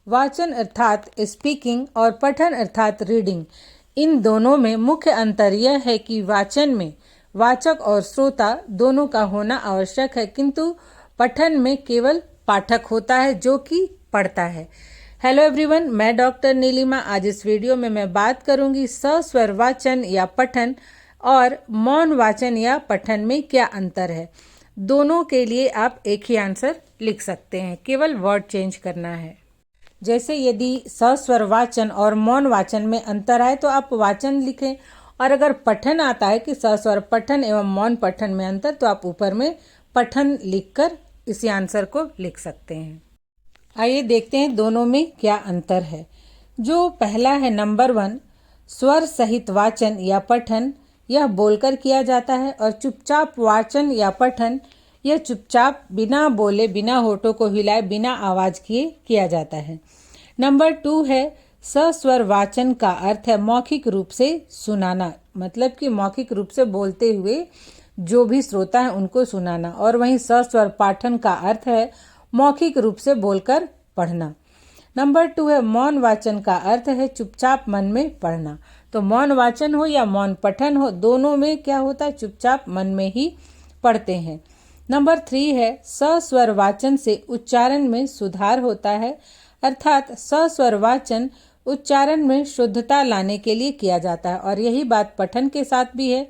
वाचन अर्थात स्पीकिंग और पठन अर्थात रीडिंग, इन दोनों में मुख्य अंतर यह है कि वाचन में वाचक और श्रोता दोनों का होना आवश्यक है, किंतु पठन में केवल पाठक होता है जो कि पढ़ता है। हेलो एवरीवन, मैं डॉक्टर नीलिमा। आज इस वीडियो में मैं बात करूंगी सस्वर वाचन या पठन और मौन वाचन या पठन में क्या अंतर है। दोनों के लिए आप एक ही आंसर लिख सकते हैं, केवल वर्ड चेंज करना है। जैसे यदि सस्वर वाचन और मौन वाचन में अंतर आए तो आप वाचन लिखें, और अगर पठन आता है कि सस्वर पठन एवं मौन पठन में अंतर, तो आप ऊपर में पठन लिखकर इसी आंसर को लिख सकते हैं। आइए देखते हैं दोनों में क्या अंतर है। जो पहला है नंबर 1, स्वर सहित वाचन या पठन, यह बोलकर किया जाता है, और चुपचाप वाचन या पठन यह चुपचाप बिना बोले, बिना होठों को हिलाए, बिना आवाज किए किया जाता है। नंबर 2 है सस्वर वाचन का अर्थ है मौखिक रूप से सुनाना, मतलब कि मौखिक रूप से बोलते हुए जो भी श्रोता है उनको सुनाना, और वहीं सस्वर पाठन का अर्थ है मौखिक रूप से बोलकर पढ़ना। नंबर 2 है मौन वाचन का अर्थ है चुपचाप मन में पढ़ना। तो मौन वाचन हो या मौन पठन हो, दोनों में क्या होता है, चुपचाप मन में ही पढ़ते हैं। नंबर 3 है सस्वर वाचन से उच्चारण में सुधार होता है, अर्थात सस्वर वाचन उच्चारण में शुद्धता लाने के लिए किया जाता है, और यही बात पठन के साथ भी है।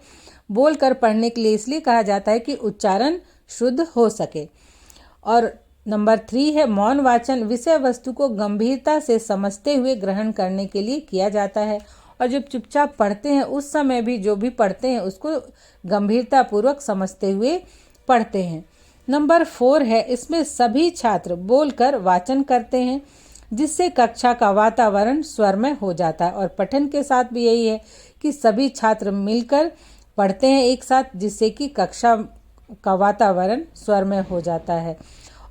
बोलकर पढ़ने के लिए इसलिए कहा जाता है कि उच्चारण शुद्ध हो सके। और नंबर 3 है मौन वाचन विषय वस्तु को गंभीरता से समझते हुए ग्रहण करने के लिए किया जाता है, और जब चुपचाप पढ़ते हैं उस समय भी जो भी पढ़ते हैं उसको गंभीरता पूर्वक समझते हुए पढ़ते हैं। नंबर 4 है इसमें सभी छात्र बोलकर वाचन करते हैं, जिससे कक्षा का वातावरण स्वरमय हो जाता है, और पठन के साथ भी यही है कि सभी छात्र मिलकर पढ़ते हैं एक साथ, जिससे कि कक्षा का वातावरण स्वरमय हो जाता है।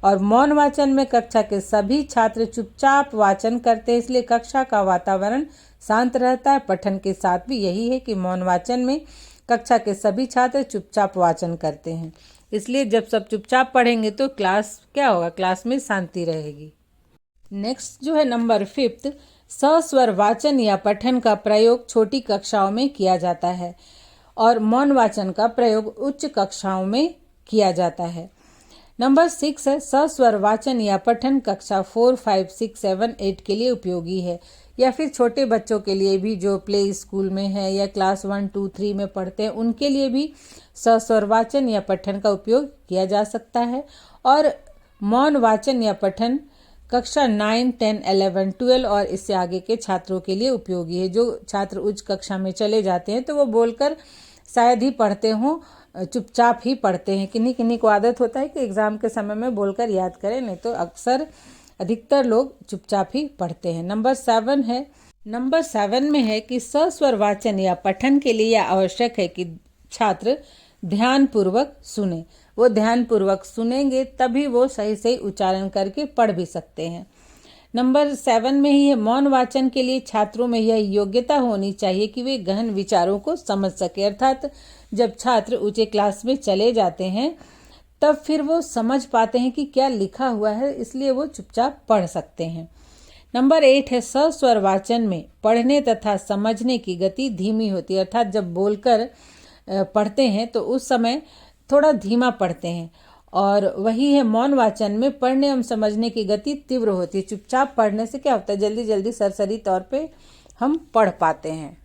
और मौन वाचन में कक्षा के सभी छात्र चुपचाप वाचन करते हैं, इसलिए कक्षा का वातावरण शांत रहता है। पठन के साथ भी यही है कि मौन वाचन में कक्षा के सभी छात्र चुपचाप वाचन करते हैं, इसलिए जब सब चुपचाप पढ़ेंगे तो क्लास क्या होगा, क्लास में शांति रहेगी। नेक्स्ट जो है नंबर 5, सस्वर वाचन या पठन का प्रयोग छोटी कक्षाओं में किया जाता है, और मौन वाचन का प्रयोग उच्च कक्षाओं में किया जाता है। नंबर 6 है सस्वर वाचन या पठन कक्षा 4, 5, 6, 7, 8 के लिए उपयोगी है, या फिर छोटे बच्चों के लिए भी जो प्ले स्कूल में है या क्लास 1, 2, 3 में पढ़ते हैं उनके लिए भी सस्वर वाचन या पठन का उपयोग किया जा सकता है। और मौन वाचन या पठन कक्षा 9, 10, 11, 12 और इससे आगे के छात्रों के लिए उपयोगी है। जो छात्र उच्च कक्षा में चले जाते हैं तो वो बोलकर शायद ही पढ़ते हों, चुपचाप ही पढ़ते हैं। किन्हीं किन्हीं को आदत होता है कि एग्ज़ाम के समय में बोलकर याद करें, नहीं तो अक्सर अधिकतर लोग चुपचाप ही पढ़ते हैं। नंबर 7 में है कि सस्वर वाचन या पठन के लिए यह आवश्यक है कि छात्र ध्यानपूर्वक सुने। वो ध्यानपूर्वक सुनेंगे तभी वो सही सही उच्चारण करके पढ़ भी सकते हैं। नंबर 7 में ही है मौन वाचन के लिए छात्रों में यह योग्यता होनी चाहिए कि वे गहन विचारों को समझ सके, अर्थात जब छात्र ऊंचे क्लास में चले जाते हैं तब फिर वो समझ पाते हैं कि क्या लिखा हुआ है, इसलिए वो चुपचाप पढ़ सकते हैं। नंबर 8 है सस्वर वाचन में पढ़ने तथा समझने की गति धीमी होती है, अर्थात जब बोलकर पढ़ते हैं तो उस समय थोड़ा धीमा पढ़ते हैं, और वही है मौन वाचन में पढ़ने एवं समझने की गति तीव्र होती है। चुपचाप पढ़ने से क्या होता है, जल्दी जल्दी सरसरी तौर पे हम पढ़ पाते हैं।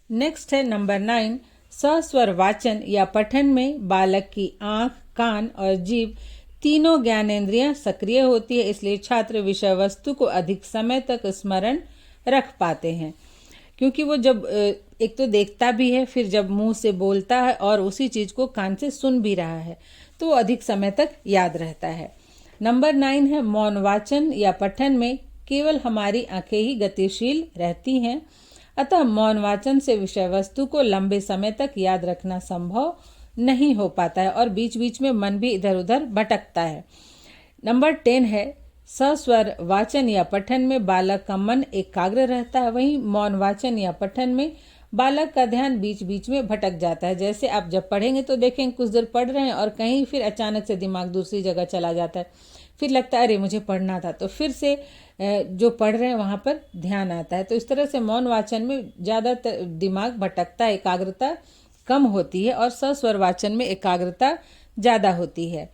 नेक्स्ट है नंबर 9, सस्वर वाचन या पठन में बालक की आँख, कान और जीभ तीनों ज्ञानेंद्रियां सक्रिय होती है, इसलिए छात्र विषय वस्तु को अधिक समय तक स्मरण रख पाते हैं, क्योंकि वो जब एक तो देखता भी है, फिर जब मुंह से बोलता है और उसी चीज को कान से सुन भी रहा है तो वो अधिक समय तक याद रहता है। नंबर 9 है मौन वाचन या पठन में केवल हमारी आंखें ही गतिशील रहती हैं, अतः मौन वाचन से विषय वस्तु को लंबे समय तक याद रखना संभव नहीं हो पाता है, और बीच बीच में मन भी इधर उधर भटकता है। नंबर 10 है सस्वर वाचन या पठन में बालक का मन एकाग्र रहता है, वहीं मौन वाचन या पठन में बालक का ध्यान बीच बीच में भटक जाता है। जैसे आप जब पढ़ेंगे तो देखेंगे कुछ देर पढ़ रहे हैं और कहीं फिर अचानक से दिमाग दूसरी जगह चला जाता है, फिर लगता है अरे मुझे पढ़ना था, तो फिर से जो पढ़ रहे हैं वहाँ पर ध्यान आता है। तो इस तरह से मौन वाचन में ज़्यादा दिमाग भटकता है, एकाग्रता कम होती है, और सस्वर वाचन में एकाग्रता ज़्यादा होती है।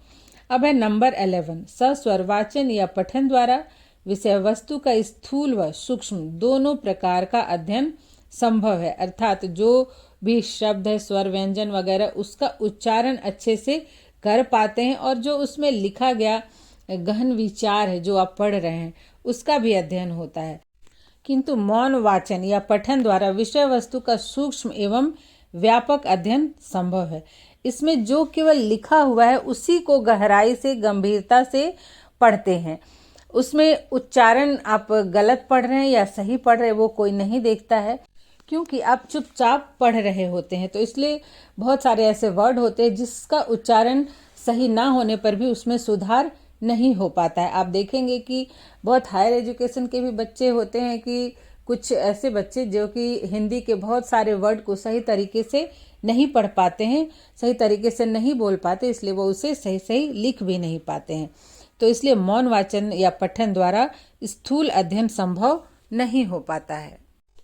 अब है नंबर 11, सस्वर वाचन या पठन द्वारा विषय वस्तु का स्थूल व सूक्ष्म दोनों प्रकार का अध्ययन संभव है। अर्थात जो भी शब्द है, स्वर, व्यंजन वगैरह, उसका उच्चारण अच्छे से कर पाते हैं, और जो उसमें लिखा गया गहन विचार है जो आप पढ़ रहे हैं उसका भी अध्ययन होता है। किंतु मौन वाचन या पठन द्वारा विषय वस्तु का सूक्ष्म एवं व्यापक अध्ययन संभव है। इसमें जो केवल लिखा हुआ है उसी को गहराई से, गंभीरता से पढ़ते हैं। उसमें उच्चारण आप गलत पढ़ रहे हैं या सही पढ़ रहे हैं वो कोई नहीं देखता है, क्योंकि आप चुपचाप पढ़ रहे होते हैं। तो इसलिए बहुत सारे ऐसे वर्ड होते हैं जिसका उच्चारण सही ना होने पर भी उसमें सुधार नहीं हो पाता है। आप देखेंगे कि बहुत हायर एजुकेशन के भी बच्चे होते हैं कि कुछ ऐसे बच्चे जो कि हिंदी के बहुत सारे वर्ड को सही तरीके से नहीं पढ़ पाते हैं, सही तरीके से नहीं बोल पाते, इसलिए वो उसे सही सही लिख भी नहीं पाते हैं। तो इसलिए मौन वाचन या पठन द्वारा स्थूल अध्ययन संभव नहीं हो पाता है।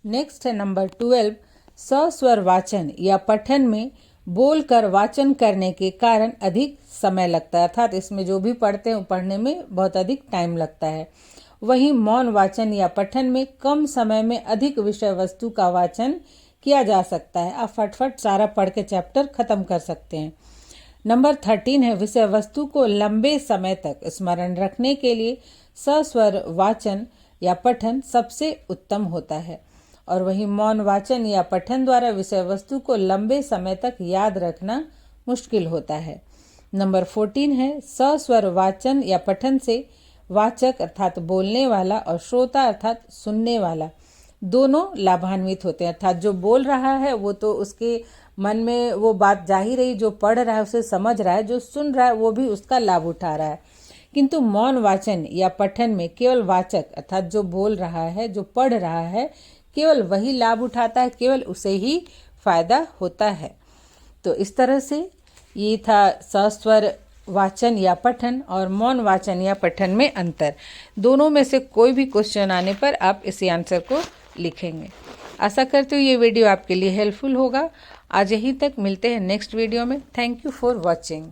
नेक्स्ट है नंबर 12, सस्वर वाचन या पठन में बोलकर वाचन करने के कारण अधिक समय लगता है। अर्थात इसमें जो भी पढ़ते हैं पढ़ने में बहुत अधिक टाइम लगता है। वहीं मौन वाचन या पठन में कम समय में अधिक विषय वस्तु का वाचन किया जा सकता है। आप फटफट सारा पढ़ के चैप्टर खत्म कर सकते हैं। नंबर 13 है, विषय वस्तु को लंबे समय तक स्मरण रखने के लिए सस्वर वाचन या पठन सबसे उत्तम होता है। और वहीं मौन वाचन या पठन द्वारा विषय वस्तु को लंबे समय तक याद रखना मुश्किल होता है। नंबर 14 है, सस्वर वाचन या पठन से वाचक अर्थात बोलने वाला और श्रोता अर्थात सुनने वाला दोनों लाभान्वित होते हैं। अर्थात जो बोल रहा है वो तो उसके मन में वो बात जा ही रही, जो पढ़ रहा है उसे समझ रहा है, जो सुन रहा है वो भी उसका लाभ उठा रहा है। किंतु मौन वाचन या पठन में केवल वाचक अर्थात जो बोल रहा है, जो पढ़ रहा है, केवल वही लाभ उठाता है, केवल उसे ही फायदा होता है। तो इस तरह से ये था सस्वर वाचन या पठन और मौन वाचन या पठन में अंतर। दोनों में से कोई भी क्वेश्चन आने पर आप इसी आंसर को लिखेंगे। आशा करती हूँ ये वीडियो आपके लिए हेल्पफुल होगा। आज यहीं तक, मिलते हैं नेक्स्ट वीडियो में। Thank you for watching.